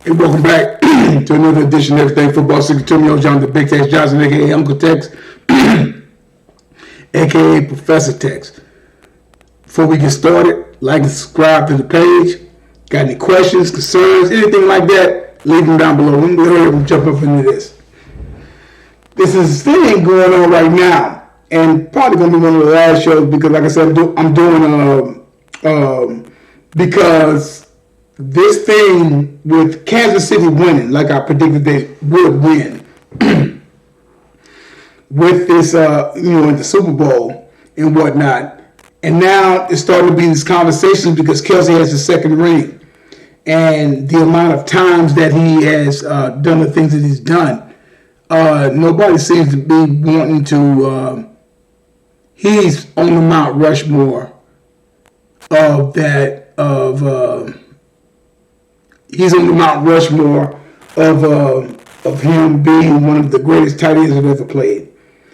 And welcome back to another edition of Everything Football 62. I'm John, the Big Tex Johnson, a.k.a. Uncle Tex, a.k.a. Professor Tex. Before we get started, like and subscribe to the page. Got any questions, concerns, anything like that, leave them down below. We'll jump up into this. This is a thing going on right now, and probably going to be one of the last shows because, like I said, I'm doing because this thing with Kansas City winning, like I predicted they would win, with this, in the Super Bowl and whatnot. And now it's starting to be these conversations because Kelsey has the second ring. And the amount of times that he has done the things that he's done, nobody seems to be wanting to. He's on the Mount Rushmore of that, he's on the Mount Rushmore of him being one of the greatest tight ends that ever played.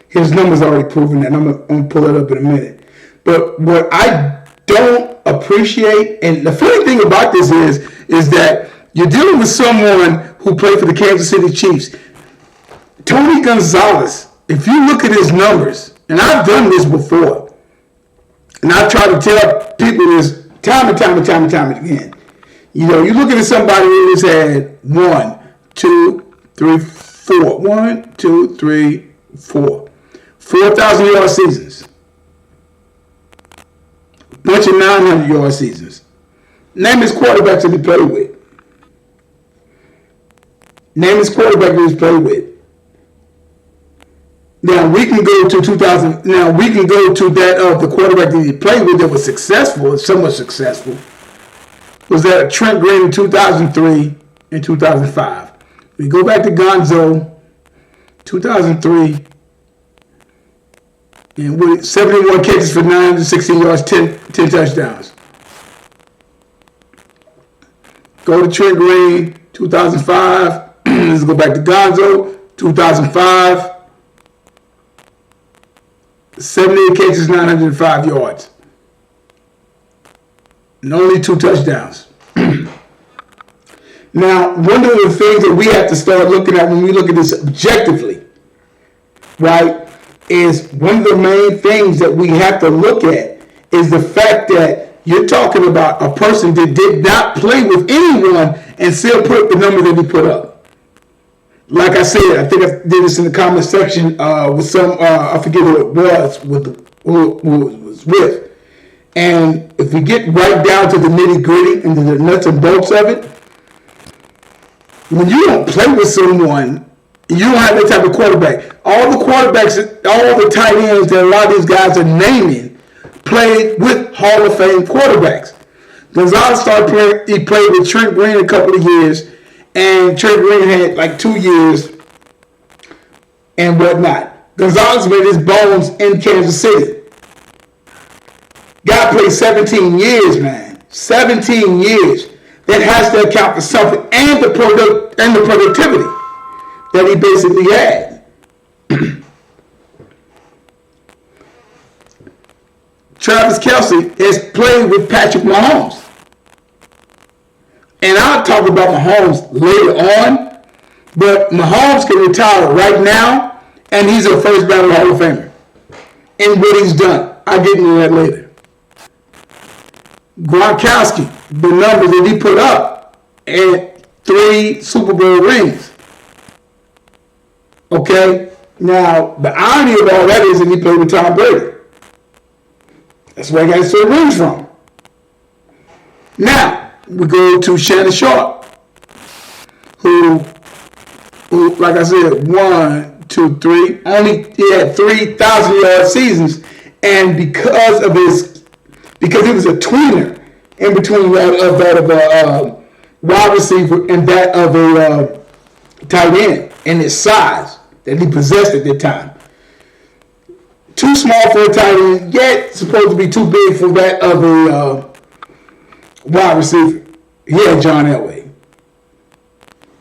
His numbers already proven that. I'm going to pull it up in a minute. But what I don't appreciate, and the funny thing about this is that you're dealing with someone who played for the Kansas City Chiefs. Tony Gonzales, if you look at his numbers, and I've done this before, and I've tried to tell people this time and time again. You know, you're looking at somebody who's had 1, 2, 3, 4. 1, 2, 3, 4. 4,000-yard seasons. Bunch of 900-yard seasons. Name his quarterbacks that he played with. Name his quarterback that he's played with. Now we can go to 2000. Now we can go to that of the quarterback that he played with that was successful, somewhat successful. Was that Trent Green in 2003 and 2005? We go back to Gonzo, 2003. And with 71 catches for 916 yards, 10 touchdowns. Go to Trent Green, 2005. Let's go back to Gonzo, 2005. 78 catches, 905 yards. And only 2 touchdowns. Now, one of the things that we have to start looking at when we look at this objectively, right, is one of the main things that we have to look at is the fact that you're talking about a person that did not play with anyone and still put up the number that he put up. Like I said, I think I did this in the comment section with some, I forget who it was, who it was with. And if we get right down to the nitty gritty and to the nuts and bolts of it, when you don't play with someone, you don't have that type of quarterback. All the quarterbacks, all the tight ends that a lot of these guys are naming played with Hall of Fame quarterbacks. Gonzales started playing, he played with Trent Green a couple of years, and Trent Green had like 2 years and whatnot. Gonzales made his bones in Kansas City. Guy played 17 years, man. 17 years. That has to account for something and the productivity that he basically had. Travis Kelce has played with Patrick Mahomes. And I'll talk about Mahomes later on, but Mahomes can retire right now, and he's a first ballot Hall of Famer. And what he's done, I'll get into that later. Gronkowski, the numbers that he put up, and 3 Super Bowl rings. Okay? Now, the irony of all that is that he played with Tom Brady. That's where he got his 3 rings from. Now, we go to Shannon Sharp, who, like I said, 1, 2, 3, he had 3,000-yard seasons, and because he was a tweener in between that of a wide receiver and that of a tight end, and his size that he possessed at that time. Too small for a tight end, yet supposed to be too big for that of a wide receiver. He had John Elway.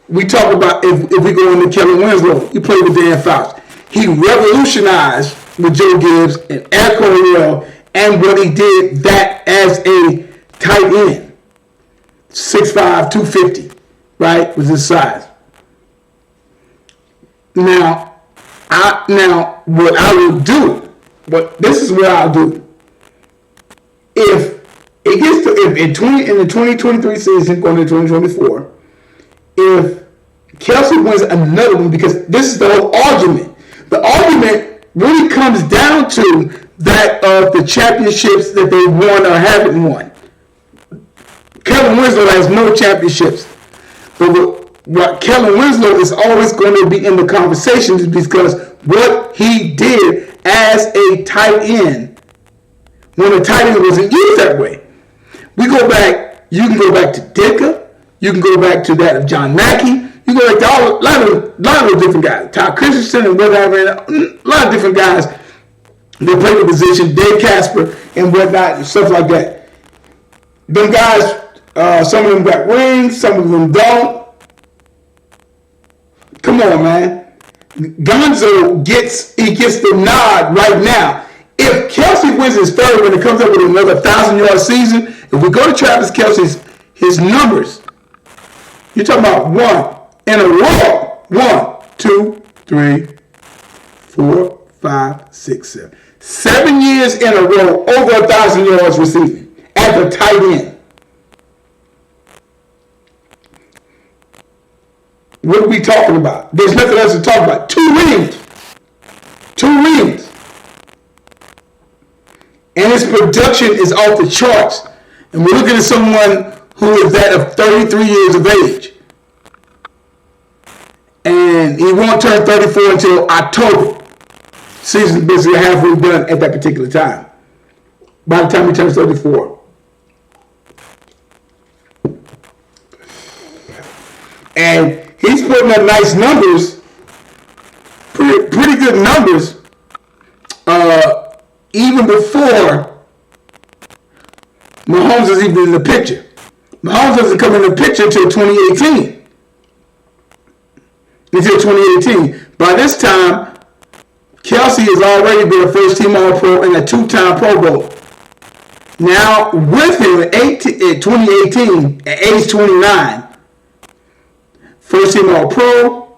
We talk about, if we go into Kevin Winslow, he played with Dan Fouts. He revolutionized with Joe Gibbs and Eric Coryell and what he did that as a tight end. 6'5", 250. right, was his size. Now, what I will do, but this is what I'll do. If it gets to in the 2023 season going to 2024, if Kelsey wins another one, because this is the whole argument. The argument really comes down to that of the championships that they won or haven't won. Kellen Winslow has no championships, but what Kellen Winslow is always going to be in the conversation is because what he did as a tight end when a tight end wasn't used that way. We go back, you can go back to Ditka, you can go back to that of John Mackey, you go back to a lot of different guys, Todd Christensen and whatever, and a lot of different guys that play the position, Dave Casper and whatnot, and stuff like that. Them guys, some of them got rings, some of them don't. Come on, man. Gonzo gets the nod right now. If Kelsey wins his third when it comes up with another 1,000-yard season, if we go to Travis Kelsey's his numbers, you're talking about one in a row. 1, 2, 3, 4, 5, 6, 7. 7 years in a row over 1,000 yards receiving at the tight end. What are we talking about? There's nothing else to talk about. 2 rings. 2 rings. And his production is off the charts. And we're looking at someone who is that of 33 years of age. And he won't turn 34 until October. Season's basically halfway done at that particular time. By the time he turns 34. And he's putting up nice numbers, pretty good numbers, even before Mahomes is even in the picture. Mahomes doesn't come in the picture until 2018. By this time, Kelsey has already been a first-team All-Pro and a 2-time Pro Bowl. Now, with him in 2018, at age 29, first team All-Pro,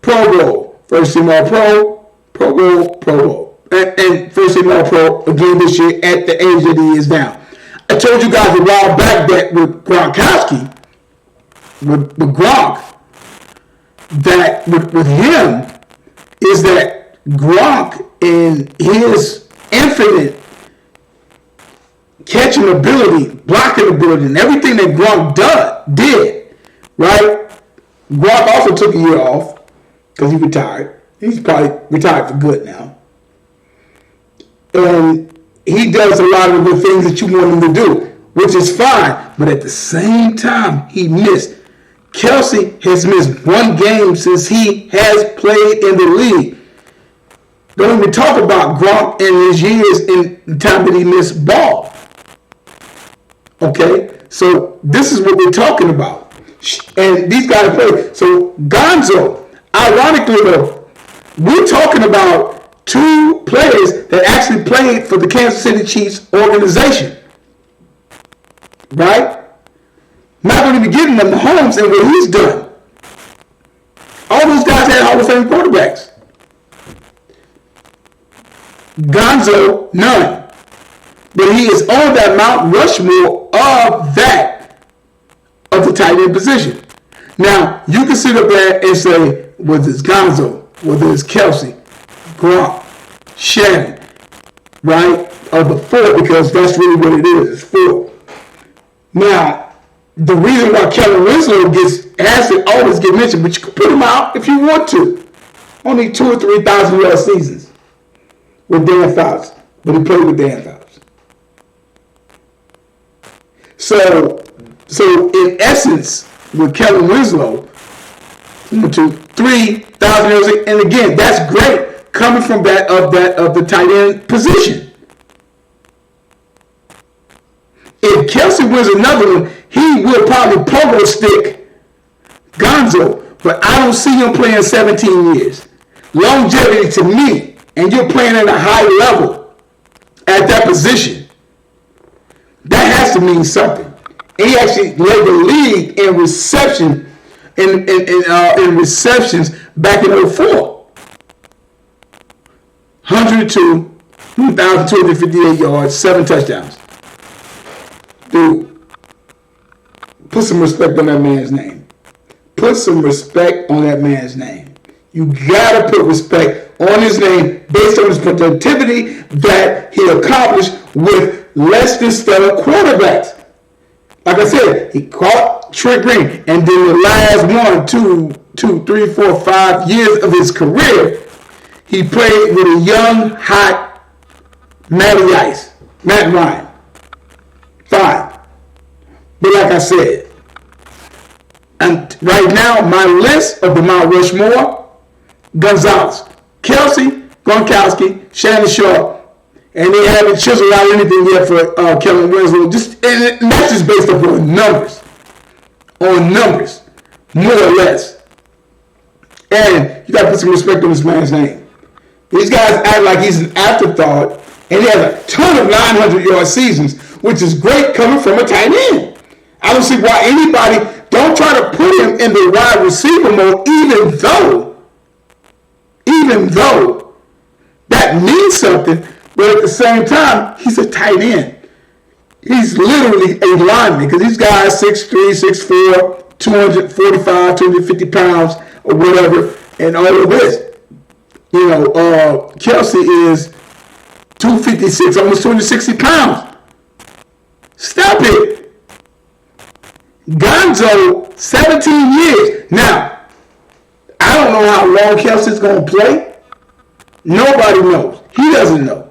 Pro Bowl. First team All-Pro, Pro Bowl, Pro Bowl. And first team All-Pro again this year at the age that he is now. I told you guys a while back that with Gronkowski, with Gronk, that with him is that Gronk in his infinite catching ability, blocking ability, and everything that Gronk did, right? Gronk also took a year off because he retired. He's probably retired for good now. And he does a lot of the things that you want him to do, which is fine. But at the same time, he missed. Kelsey has missed 1 game since he has played in the league. Don't even talk about Gronk and his years in the time that he missed ball. Okay? So this is what we're talking about. And these guys play. So Gonzo, ironically though, we're talking about 2 players that actually played for the Kansas City Chiefs organization. Right? Not going to be giving them Mahomes and what he's done. All those guys had Hall of Fame quarterbacks. Gonzo, none. But he is on that Mount Rushmore of the tight end position. Now, you can sit up there and say, whether it's Gonzo, whether it's Kelsey, Gronk, Shannon, right? Of the 4, because that's really what it is. It's 4. Now, the reason why Kellen Winslow has to always get mentioned, but you can put him out if you want to. Only 2,000 or 3,000 yard seasons with Dan Fouts, but he played with Dan Fouts. So in essence, with Kellen Winslow, 3,000 yards, and again, that's great coming from that of the tight end position. If Kelsey wins another one, he will probably pogo stick Gonzo, but I don't see him playing 17 years. Longevity to me, and you're playing at a high level at that position, that has to mean something. And he actually led the league in reception in receptions back in 04. 102, 1,258 yards, 7 touchdowns. Dude, put some respect on that man's name. Put some respect on that man's name. You gotta put respect on his name based on his productivity that he accomplished with less than stellar quarterbacks. Like I said, he caught Trent Green, and then the last 1, 2, 3, 4, 5 years of his career, he played with a young, hot Matt Ryan. Fine. But like I said, and right now, my list of the Mount Rushmore, Gonzales, Kelsey, Gronkowski, Shannon Sharp, and they haven't chiseled out anything yet for Kellen Winslow. And that's just based upon numbers. On numbers, more or less. And you got to put some respect on this man's name. These guys act like he's an afterthought, and he has a ton of 900-yard seasons, which is great coming from a tight end. I don't see why anybody don't try to put him in the wide receiver mode, even though that means something, but at the same time, he's a tight end. He's literally a lineman, because these guys 6'3", 6'4", 245, 250 pounds, or whatever, and all of this. You know, Kelsey is 256, almost 260 pounds. Stop it. Gonzo, 17 years. Now, I don't know how long Kelsey's going to play. Nobody knows. He doesn't know.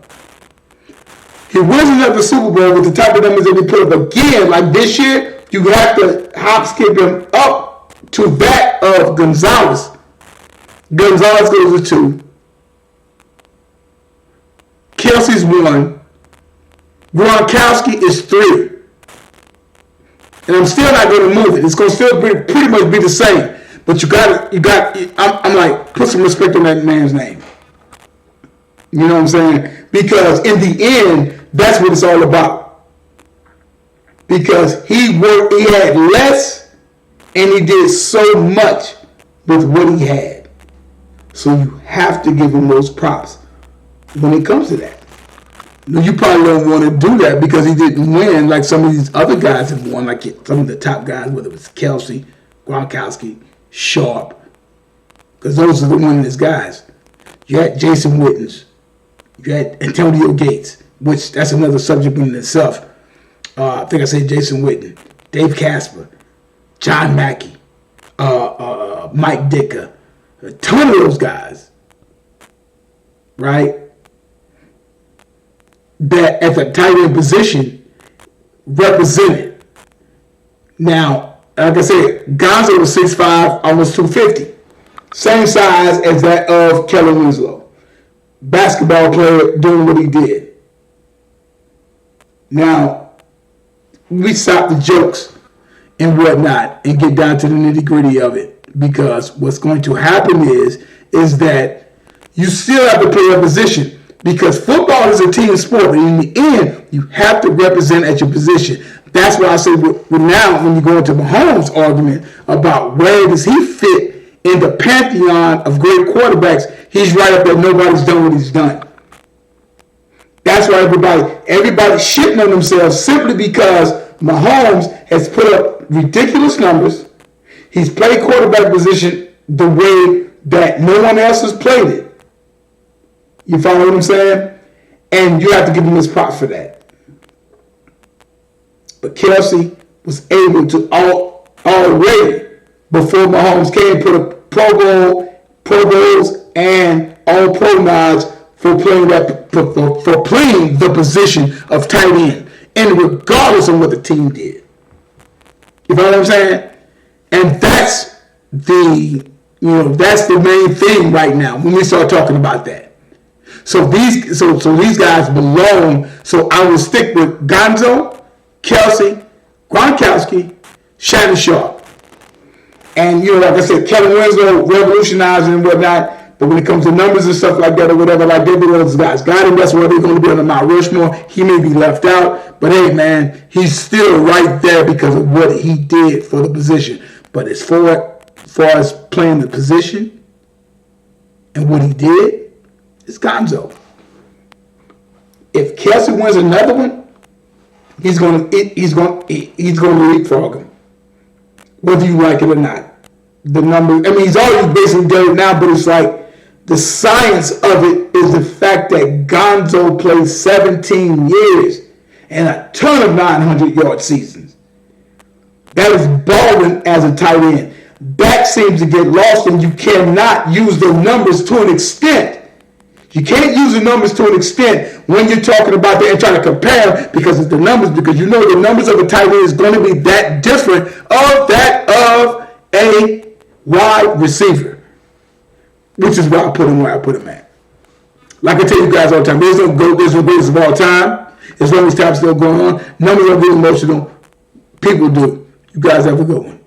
He wins another Super Bowl with the type of numbers that he put up again. Like this year, you have to hop skip him up to that of Gonzales. Gonzales goes to 2. Kelsey's 1. Gronkowski is 3. And I'm still not going to move it. It's going to still pretty much be the same. But I'm like, put some respect on that man's name. You know what I'm saying? Because in the end, that's what it's all about. Because he had less, and he did so much with what he had. So you have to give him those props when it comes to that. You probably don't want to do that because he didn't win like some of these other guys have won, like some of the top guys, whether it was Kelsey, Gronkowski, Sharp, because those are the winningest guys. You had Jason Witten. You had Antonio Gates, which that's another subject in itself. I think I said Jason Witten, Dave Casper, John Mackey, Mike Ditka, a ton of those guys, right? That at the tight end position represented. Now, like I said, Gonzo was 6'5", almost 250. Same size as that of Kellen Winslow. Basketball player doing what he did. Now, we stop the jokes and whatnot and get down to the nitty-gritty of it. Because what's going to happen is that you still have to play a position. Because football is a team sport, but in the end, you have to represent at your position. That's why I say now when you go into Mahomes' argument about where does he fit in the pantheon of great quarterbacks, he's right up there. Nobody's done what he's done. That's why everybody's shitting on themselves simply because Mahomes has put up ridiculous numbers. He's played quarterback position the way that no one else has played it. You follow what I'm saying? And you have to give him his props for that. But Kelsey was able to already, before Mahomes came, put a Pro Bowls, and All-Pro nods for playing the position of tight end, and regardless of what the team did. You follow what I'm saying? And that's the main thing right now when we start talking about that. So these guys belong. So I will stick with Gonzo, Kelsey, Gronkowski, Shannon Sharp. And like I said, Kellen Winslow revolutionizing and whatnot. But when it comes to numbers and stuff like that or whatever, like David those guys got him. That's why they're going to be on the Mount Rushmore. He may be left out, but hey, man, he's still right there because of what he did for the position. But as far as playing the position and what he did, it's Gonzo. If Kelsey wins another one, he's going to leapfrog him, whether you like it or not. The numbers. I mean, he's already basically done it now, but it's like the science of it is the fact that Gonzo played 17 years and a ton of 900-yard seasons. That is balling as a tight end. That seems to get lost, and you cannot use the numbers to an extent. You can't use the numbers to an extent when you're talking about that and trying to compare because it's the numbers, because you know the numbers of a tight end is going to be that different of that of a wide receiver, which is why I put him where I put him at. Like I tell you guys all the time, there's no greatest of all time. As long as time's still going on, numbers don't get emotional. People do. You guys have a good one.